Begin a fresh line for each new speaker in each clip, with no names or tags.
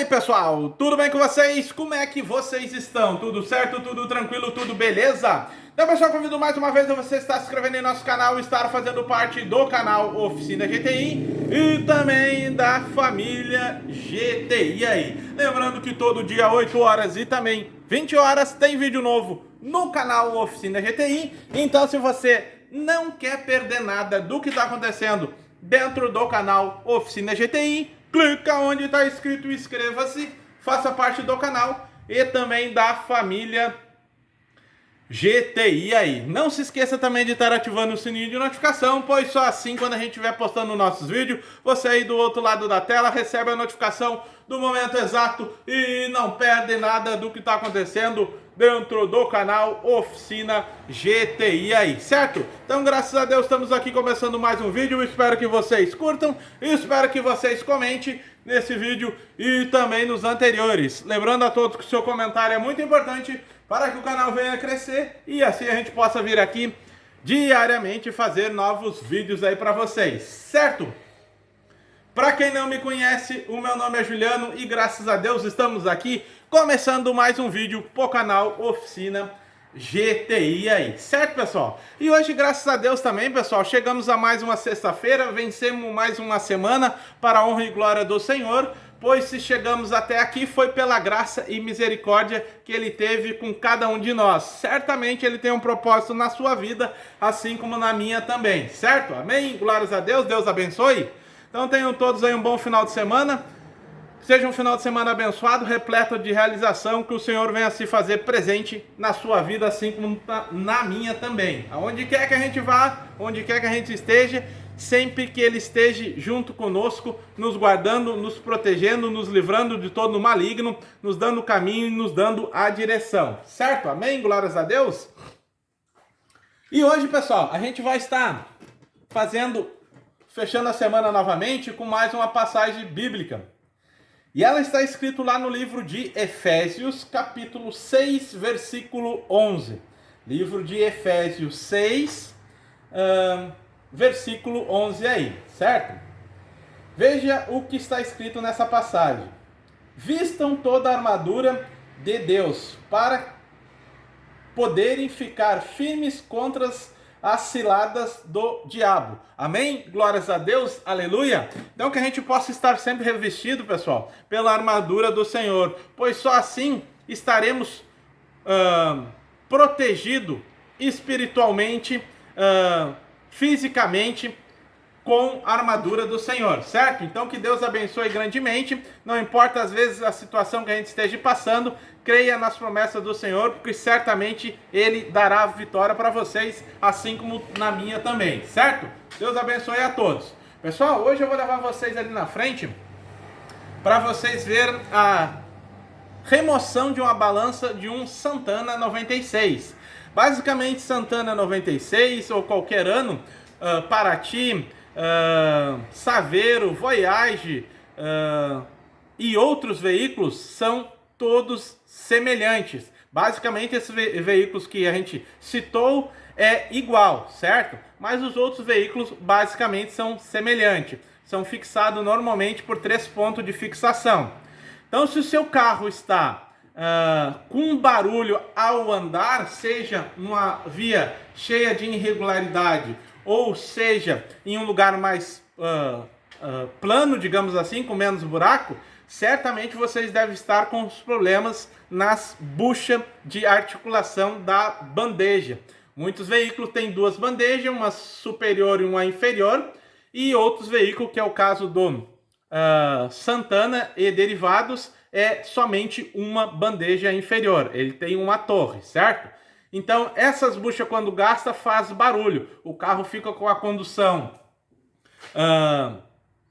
aí, pessoal, tudo bem com vocês? Como é que vocês estão? Tudo certo? Tudo tranquilo? Tudo beleza? Então, pessoal, convido mais uma vez a você estar se inscrevendo em nosso canal e estar fazendo parte do canal Oficina GTI e também da família GTI aí. Lembrando que todo dia, 8 horas e também 20 horas, tem vídeo novo no canal Oficina GTI. Então, se você não quer perder nada do que está acontecendo dentro do canal Oficina GTI, clica onde está escrito inscreva-se, faça parte do canal e também da família GTI aí. Não se esqueça também de estar ativando o sininho de notificação, pois só assim, quando a gente estiver postando nossos vídeos, você aí do outro lado da tela recebe a notificação do momento exato e não perde nada do que está acontecendo dentro do canal Oficina GTI aí, certo? Então, graças a Deus, estamos aqui começando mais um vídeo. Espero que vocês curtam e espero que vocês comentem nesse vídeo e também nos anteriores. Lembrando a todos que o seu comentário é muito importante para que o canal venha crescer e assim a gente possa vir aqui diariamente fazer novos vídeos aí para vocês, certo? Para quem não me conhece, o meu nome é Juliano e graças a Deus estamos aqui começando mais um vídeo pro canal Oficina GTI aí, certo, pessoal? E hoje, graças a Deus também, pessoal, chegamos a mais uma sexta-feira, vencemos mais uma semana para a honra e glória do Senhor, pois se chegamos até aqui foi pela graça e misericórdia que Ele teve com cada um de nós. Certamente Ele tem um propósito na sua vida, assim como na minha também, certo? Amém? Glórias a Deus, Deus abençoe. Então tenham todos aí um bom final de semana. Seja um final de semana abençoado, repleto de realização, que o Senhor venha se fazer presente na sua vida, assim como na minha também. Aonde quer que a gente vá, onde quer que a gente esteja, sempre que Ele esteja junto conosco, nos guardando, nos protegendo, nos livrando de todo maligno, nos dando o caminho e nos dando a direção. Certo? Amém? Glórias a Deus. E hoje, pessoal, a gente vai estar fechando a semana novamente com mais uma passagem bíblica. E ela está escrita lá no livro de Efésios, capítulo 6, versículo 11. Livro de Efésios 6, versículo 11 aí, certo? Veja o que está escrito nessa passagem. Vistam toda a armadura de Deus para poderem ficar firmes contra as ciladas do diabo. Amém? Glórias a Deus, aleluia. Então que a gente possa estar sempre revestido, pessoal, pela armadura do Senhor, pois só assim estaremos protegidos espiritualmente, fisicamente, com a armadura do Senhor, certo? Então que Deus abençoe grandemente, não importa às vezes a situação que a gente esteja passando, creia nas promessas do Senhor, porque certamente Ele dará vitória para vocês, assim como na minha também, certo? Deus abençoe a todos. Pessoal, hoje eu vou levar vocês ali na frente, para vocês verem a remoção de uma balança de um Santana 96. Basicamente, Santana 96, ou qualquer ano, Paraty, Saveiro, Voyage e outros veículos são todos semelhantes. Basicamente, esses veículos que a gente citou é igual, certo? Mas os outros veículos basicamente são semelhantes. São fixados normalmente por 3 pontos de fixação. Então, se o seu carro está com um barulho ao andar, seja numa via cheia de irregularidade, ou seja, em um lugar mais plano, digamos assim, com menos buraco, certamente vocês devem estar com os problemas nas buchas de articulação da bandeja. Muitos veículos têm 2 bandejas, uma superior e uma inferior, e outros veículos, que é o caso do Santana e derivados, é somente uma bandeja inferior. Ele tem uma torre, certo? Então, essas buchas, quando gasta, faz barulho. O carro fica com a condução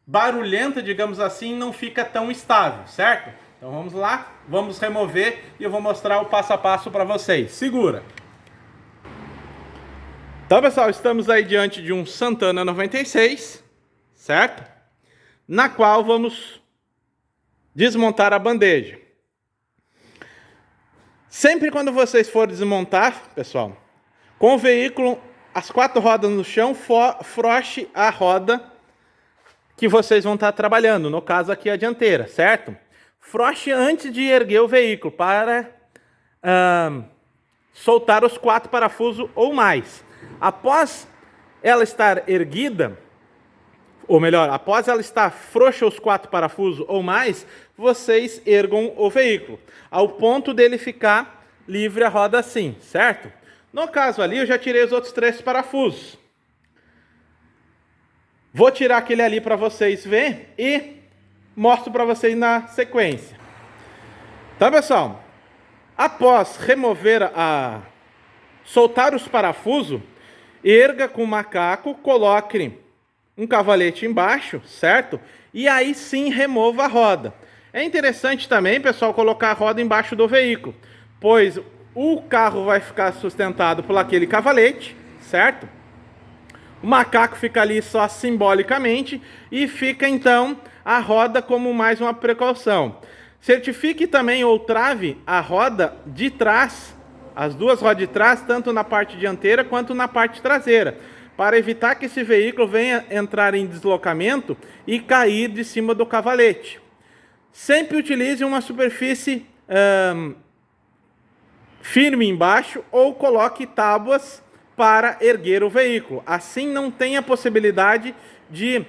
barulhenta, digamos assim, não fica tão estável, certo? Então, vamos lá, vamos remover e eu vou mostrar o passo a passo para vocês. Segura! Então, pessoal, estamos aí diante de um Santana 96, certo? Na qual vamos desmontar a bandeja. Sempre quando vocês forem desmontar, pessoal, com o veículo, as 4 rodas no chão, froche a roda que vocês vão estar trabalhando, no caso aqui a dianteira, certo? frouxe antes de erguer o veículo para soltar os 4 parafusos ou mais. Após ela estar erguida, ou melhor, após ela estar frouxa os 4 parafusos ou mais, vocês ergam o veículo, ao ponto dele ficar livre a roda assim, certo? No caso ali, eu já tirei os outros 3 parafusos. Vou tirar aquele ali para vocês verem e mostro para vocês na sequência. Tá, pessoal? Após remover soltar os parafusos, erga com o macaco, coloque um cavalete embaixo, certo? E aí sim remova a roda. É interessante também, pessoal, colocar a roda embaixo do veículo, pois o carro vai ficar sustentado por aquele cavalete, certo? O macaco fica ali só simbolicamente e fica então a roda como mais uma precaução. Certifique também ou trave a roda de trás, as duas rodas de trás, tanto na parte dianteira quanto na parte traseira, para evitar que esse veículo venha entrar em deslocamento e cair de cima do cavalete. Sempre utilize uma superfície firme embaixo ou coloque tábuas para erguer o veículo. Assim não tem a possibilidade de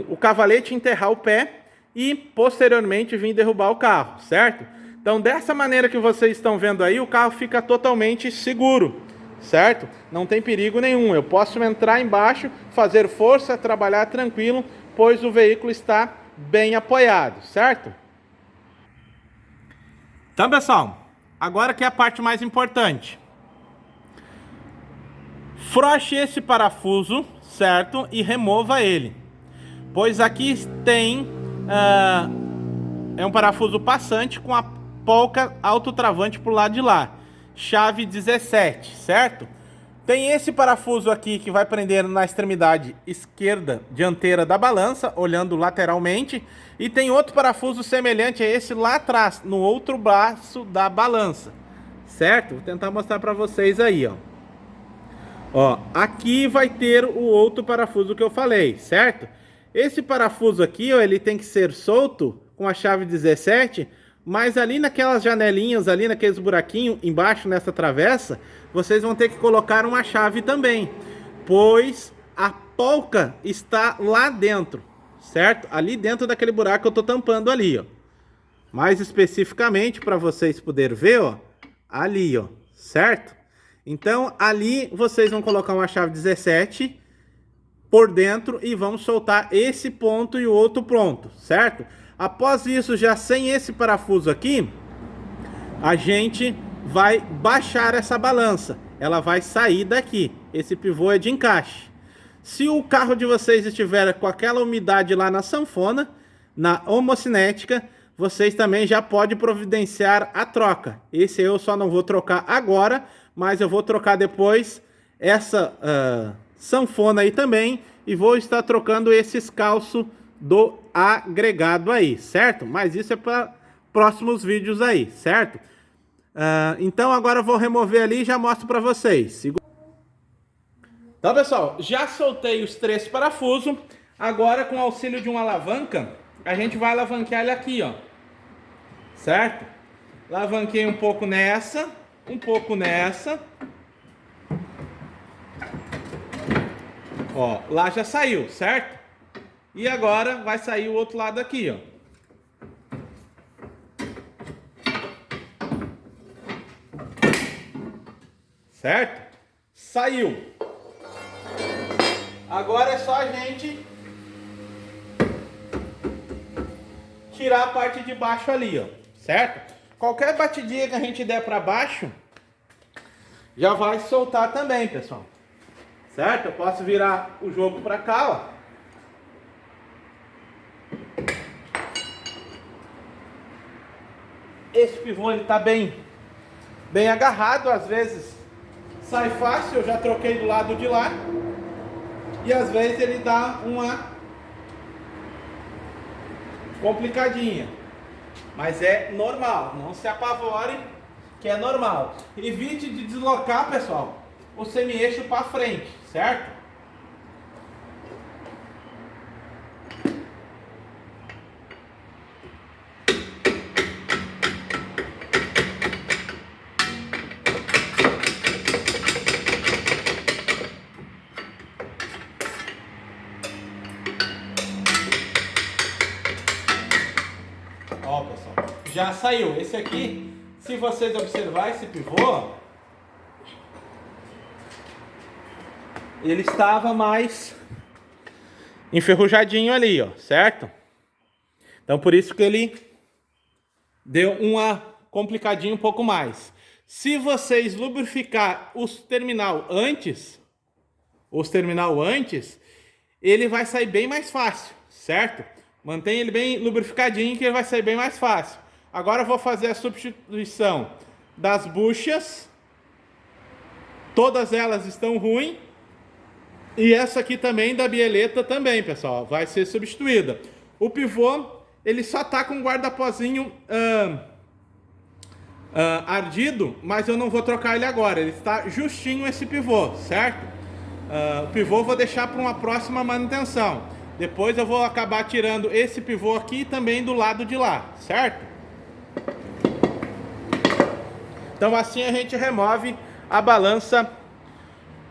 o cavalete enterrar o pé e posteriormente vir derrubar o carro, certo? Então dessa maneira que vocês estão vendo aí, o carro fica totalmente seguro, certo? Não tem perigo nenhum. Eu posso entrar embaixo, fazer força, trabalhar tranquilo, pois o veículo está bem apoiado, certo? Então, pessoal, agora que é a parte mais importante. Frouxe esse parafuso, certo? E remova ele. Pois aqui tem é um parafuso passante com a polca autotravante para o lado de lá. Chave 17, certo? Tem esse parafuso aqui que vai prender na extremidade esquerda dianteira da balança, olhando lateralmente. E tem outro parafuso semelhante a esse lá atrás, no outro braço da balança, certo? Vou tentar mostrar para vocês aí, ó. Ó, aqui vai ter o outro parafuso que eu falei, certo? Esse parafuso aqui, ó, ele tem que ser solto com a chave 17, mas ali naquelas janelinhas, ali naqueles buraquinhos embaixo nessa travessa, vocês vão ter que colocar uma chave também, pois a polca está lá dentro, certo? Ali dentro daquele buraco que eu tô tampando ali, ó. Mais especificamente para vocês poderem ver, ó, ali, ó, certo? Então, ali vocês vão colocar uma chave 17 por dentro e vão soltar esse ponto e o outro ponto, certo? Após isso, já sem esse parafuso aqui, a gente vai baixar essa balança. Ela vai sair daqui. Esse pivô é de encaixe. Se o carro de vocês estiver com aquela umidade lá na sanfona, na homocinética, vocês também já podem providenciar a troca. Esse eu só não vou trocar agora, mas eu vou trocar depois essa sanfona aí também e vou estar trocando esses calços do agregado aí, certo? Mas isso é para próximos vídeos aí, certo? Então agora eu vou remover ali e já mostro para vocês. Então, pessoal, já soltei os 3 parafusos. Agora, com o auxílio de uma alavanca, a gente vai alavancar ele aqui, ó, certo? Alavanquei um pouco nessa, um pouco nessa. Ó, lá já saiu, certo? E agora vai sair o outro lado aqui, ó. Certo? Saiu. Agora é só a gente tirar a parte de baixo ali, ó. Certo? Qualquer batidinha que a gente der para baixo, já vai soltar também, pessoal. Certo? Eu posso virar o jogo para cá, ó. Esse pivô ele tá bem agarrado, às vezes sai fácil, eu já troquei do lado de lá. E às vezes ele dá uma complicadinha. Mas é normal, não se apavore, que é normal. Evite de deslocar, pessoal, o semi-eixo para frente, certo? Ó, pessoal, já saiu. Esse aqui, se vocês observarem esse pivô, ele estava mais enferrujadinho ali, ó, certo? Então por isso que ele deu uma complicadinha um pouco mais. Se vocês lubrificar os terminal antes, ele vai sair bem mais fácil, certo? Mantenha ele bem lubrificadinho que ele vai sair bem mais fácil. Agora eu vou fazer a substituição das buchas. Todas elas estão ruins. E essa aqui também da bieleta também, pessoal, vai ser substituída. O pivô, ele só tá com um guarda-pozinho ardido, mas eu não vou trocar ele agora. Ele está justinho esse pivô, certo? O pivô eu vou deixar para uma próxima manutenção. Depois eu vou acabar tirando esse pivô aqui também do lado de lá, certo? Então assim a gente remove a balança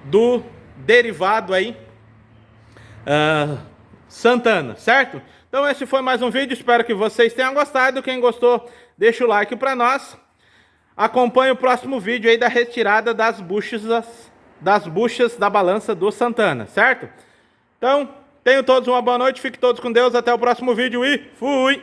do derivado aí Santana, certo? Então esse foi mais um vídeo, espero que vocês tenham gostado. Quem gostou, deixa o like para nós. Acompanhe o próximo vídeo aí da retirada das buchas da balança do Santana, certo? Então, tenham todos uma boa noite, fiquem todos com Deus, até o próximo vídeo e fui!